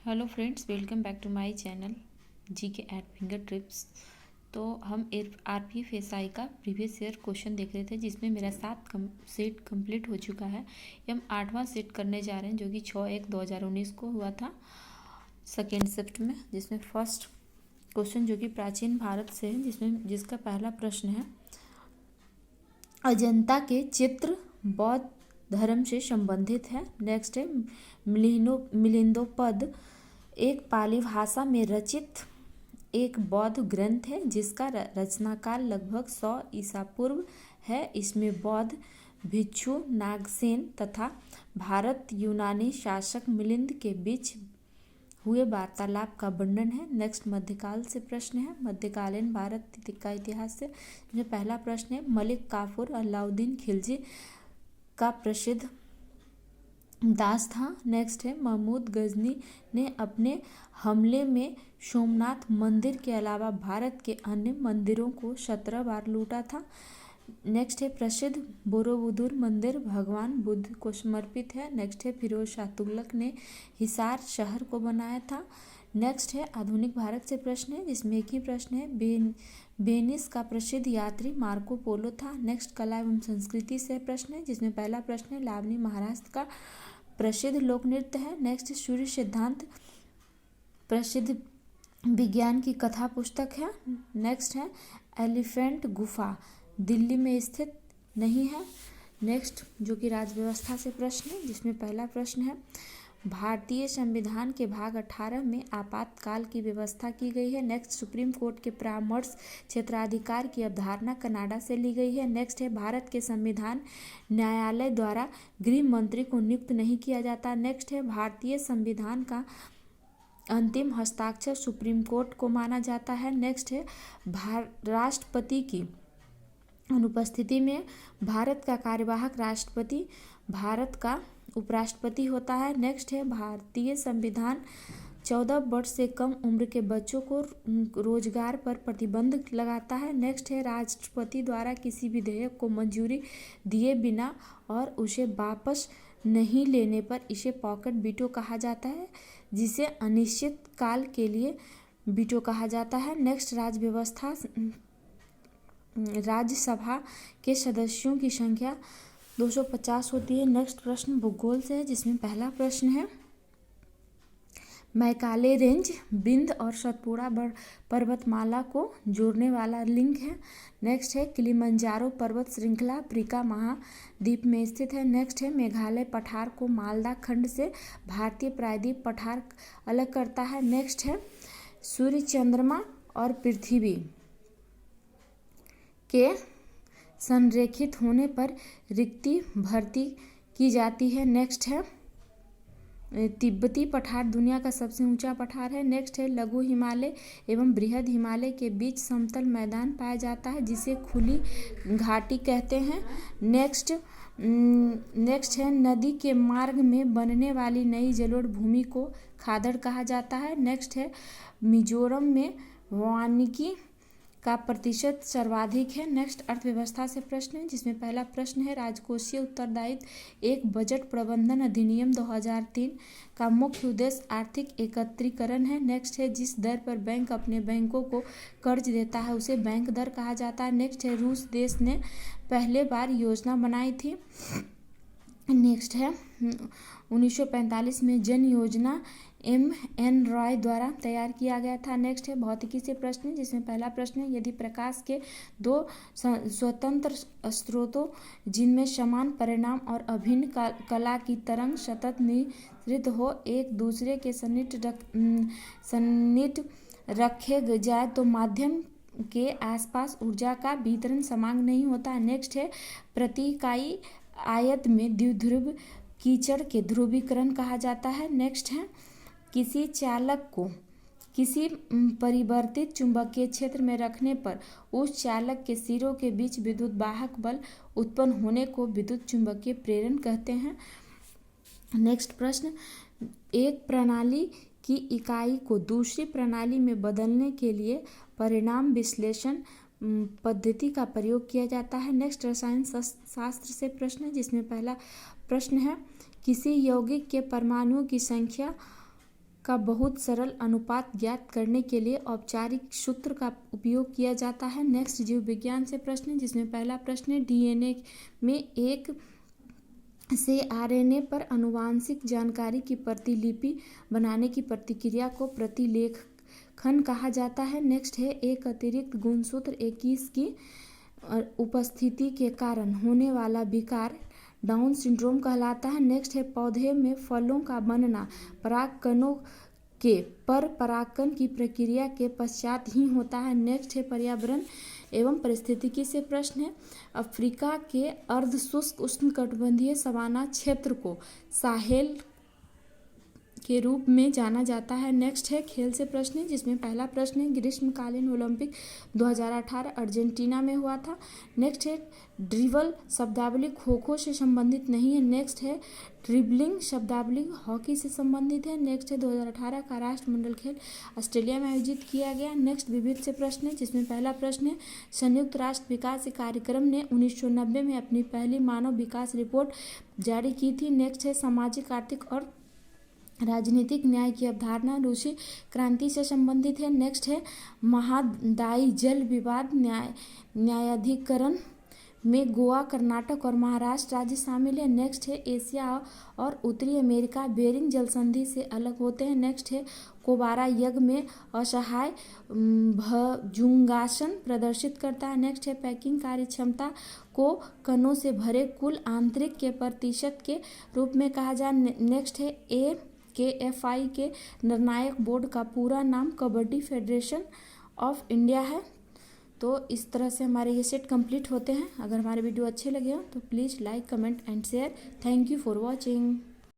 Hello friends, welcome back to my channel GK at finger tips. तो हम RPFSI का previous year question देख रहे थे, जिसमें मेरा 7 सेट कंप्लीट हो चुका है। ये हम 8वां सेट करने जा रहे हैं, जो कि 6/1/2019 को हुआ था सेकेंड शिफ्ट में, जिसमें फर्स्ट क्वेश्चन जो कि प्राचीन भारत से है, जिसका पहला प्रश्न है, अजंता के चित्र बौद्ध धर्म से संबंधित है। नेक्स्ट है, मिलिंदोपद एक पाली भाषा में रचित एक बौद्ध ग्रंथ है, जिसका रचनाकाल लगभग 100 ईसा पूर्व है। इसमें बौद्ध भिक्षु नागसेन तथा भारत यूनानी शासक मिलिंद के बीच हुए वार्तालाप का वर्णन है। नेक्स्ट मध्यकाल से प्रश्न है, मध्यकालीन भारत का इतिहास से। इसमें पहला प्रश्न है, मलिक काफूर अलाउद्दीन खिलजी का प्रसिद्ध दास था। नेक्स्ट है, महमूद गजनी ने अपने हमले में सोमनाथ मंदिर के अलावा भारत के अन्य मंदिरों को 17 बार लूटा था। नेक्स्ट है, प्रसिद्ध बोरोबुदुर मंदिर भगवान बुद्ध को समर्पित है। नेक्स्ट है, फिरोज शाह तुगलक ने हिसार शहर को बनाया था। नेक्स्ट है, आधुनिक भारत से प्रश्न है, जिसमें एक ही प्रश्न है, वेनिस का प्रसिद्ध यात्री मार्को पोलो था। नेक्स्ट कला एवं संस्कृति से प्रश्न है, जिसमें पहला प्रश्न है, लावनी महाराष्ट्र का प्रसिद्ध लोक नृत्य है। नेक्स्ट सूर्य सिद्धांत प्रसिद्ध विज्ञान की कथा पुस्तक है। नेक्स्ट है, एलिफेंट गुफा दिल्ली में स्थित नहीं है। नेक्स्ट जो कि राज्य व्यवस्था से प्रश्न है, जिसमें पहला प्रश्न है, भारतीय संविधान के भाग 18 में आपातकाल की व्यवस्था की गई है। नेक्स्ट, सुप्रीम कोर्ट के परामर्श क्षेत्राधिकार की अवधारणा कनाडा से ली गई है। नेक्स्ट है, भारत के संविधान न्यायालय द्वारा गृह मंत्री को नियुक्त नहीं किया जाता। नेक्स्ट है, भारतीय संविधान का अंतिम हस्ताक्षर सुप्रीम कोर्ट को माना जाता है। नेक्स्ट है, राष्ट्रपति की अनुपस्थिति में भारत का कार्यवाहक राष्ट्रपति भारत का उपराष्ट्रपति होता है। नेक्स्ट है, भारतीय संविधान 14 वर्ष से कम उम्र के बच्चों को रोजगार पर प्रतिबंध लगाता है। नेक्स्ट है, राष्ट्रपति द्वारा किसी विधेयक को मंजूरी दिए बिना और उसे वापस नहीं लेने पर इसे पॉकेट वीटो कहा जाता है, जिसे अनिश्चित काल के लिए वीटो कहा जाता है। नेक्स्ट, राज्य व्यवस्था राज्यसभा के सदस्यों की संख्या 250 होती है। नेक्स्ट प्रश्न भूगोल से है, जिसमें पहला प्रश्न है, मैकाले रेंज विंध्य और सतपुड़ा पर्वतमाला को जोड़ने वाला लिंक है। नेक्स्ट है, किलिमंजारो पर्वत श्रृंखला अफ्रीका महाद्वीप में स्थित है। नेक्स्ट है, मेघालय पठार को मालदा खंड से भारतीय प्रायद्वीप पठार अलग करता है। नेक्स्ट है, सूर्य चंद्रमा और पृथ्वी के संरेखित होने पर रिक्ति भर्ती की जाती है। नेक्स्ट है, तिब्बती पठार दुनिया का सबसे ऊंचा पठार है। नेक्स्ट है, लघु हिमालय एवं बृहद हिमालय के बीच समतल मैदान पाया जाता है, जिसे खुली घाटी कहते हैं। नेक्स्ट है, नदी के मार्ग में बनने वाली नई जलोढ़ भूमि को खादड़ कहा जाता है। नेक्स्ट है, मिजोरम में वानिकी का प्रतिशत सर्वाधिक है। नेक्स्ट, अर्थव्यवस्था से प्रश्न है, जिसमें पहला प्रश्न है, राजकोषीय उत्तरदायित्व एक बजट प्रबंधन अधिनियम 2003 का मुख्य उद्देश्य आर्थिक एकत्रीकरण है। नेक्स्ट है, जिस दर पर बैंक अपने बैंकों को कर्ज देता है उसे बैंक दर कहा जाता है। नेक्स्ट है, रूस देश ने पहले बार योजना बनाई थी। नेक्स्ट है, 1945 में जन योजना MN रॉय द्वारा तैयार किया गया था। नेक्स्ट है, भौतिकी से प्रश्न, जिसमें पहला प्रश्न है, यदि प्रकाश के दो स्वतंत्र स्रोतों जिनमें समान परिणाम और अभिन्न कला की तरंग सतत निश्रित हो एक दूसरे के सन्निहित रखे जाए तो माध्यम के आसपास ऊर्जा का वितरण समान नहीं होता। नेक्स्ट है, प्रति इकाई आयत में द्विध्रुव कीचड़ के ध्रुवीकरण कहा जाता है। नेक्स्ट है, किसी चालक को किसी परिवर्तित चुंबकीय क्षेत्र में रखने पर उस चालक के सिरों के बीच विद्युत वाहक बल उत्पन्न होने को विद्युत चुंबकीय प्रेरण कहते हैं। नेक्स्ट प्रश्न, एक प्रणाली की इकाई को दूसरी प्रणाली में बदलने के लिए परिणाम विश्लेषण पद्धति का प्रयोग किया जाता है। नेक्स्ट, रसायन शास्त्र से प्रश्न है, जिसमें पहला प्रश्न है, किसी यौगिक के परमाणुओं की संख्या का बहुत सरल अनुपात ज्ञात करने के लिए औपचारिक सूत्र का उपयोग किया जाता है। नेक्स्ट जीव विज्ञान से प्रश्न है, जिसमें पहला प्रश्न है डीएनए में एक से आरएनए पर आनुवांशिक जानकारी की प्रतिलिपि बनाने की प्रक्रिया को प्रतिलेखन कहा जाता है। नेक्स्ट है एक अतिरिक्त गुणसूत्र 21 की उपस्थिति के कारण होने वाला विकार डाउन सिंड्रोम कहलाता है। नेक्स्ट है पौधे में फलों का बनना परागकणों के पर परागकण की प्रक्रिया के पश्चात ही होता है। नेक्स्ट है पर्यावरण एवं पारिस्थितिकी से प्रश्न है, अफ्रीका के अर्धशुष्क उष्णकटिबंधीय सवाना क्षेत्र को साहेल के रूप में जाना जाता है। नेक्स्ट है खेल से प्रश्न है, जिसमें पहला प्रश्न है ग्रीष्मकालीन ओलंपिक 2018 अर्जेंटीना में हुआ था। नेक्स्ट है ड्रिबल शब्दावली खो खो से संबंधित नहीं है। नेक्स्ट है ड्रिबलिंग शब्दावली हॉकी से संबंधित है। नेक्स्ट है 2018 का राष्ट्रमंडल खेल ऑस्ट्रेलिया में आयोजित किया गया। नेक्स्ट विविध से प्रश्न है, जिसमें पहला प्रश्न है संयुक्त राष्ट्र विकास कार्यक्रम ने 1990 में अपनी पहली मानव विकास रिपोर्ट जारी की थी। नेक्स्ट है सामाजिक आर्थिक और राजनीतिक न्याय की अवधारणा रूसी क्रांति से संबंधित है। नेक्स्ट है महादायी जल विवाद न्यायाधिकरण में गोवा, कर्नाटक और महाराष्ट्र राज्य शामिल है। नेक्स्ट है एशिया और उत्तरी अमेरिका बेरिंग जल संधि से अलग होते हैं। नेक्स्ट है कोबारा यज्ञ में असहाय भुजंगासन प्रदर्शित करता है। नेक्स्ट है पैकिंग कार्यक्षमता को कणों से भरे कुल आंतरिक के प्रतिशत के रूप में कहा जाए। नेक्स्ट है AKFI के निर्णायक बोर्ड का पूरा नाम कबड्डी फेडरेशन ऑफ इंडिया है। तो इस तरह से हमारे ये सेट कंप्लीट होते हैं। अगर हमारे वीडियो अच्छे लगे हो तो please like, comment and share. Thank you for watching.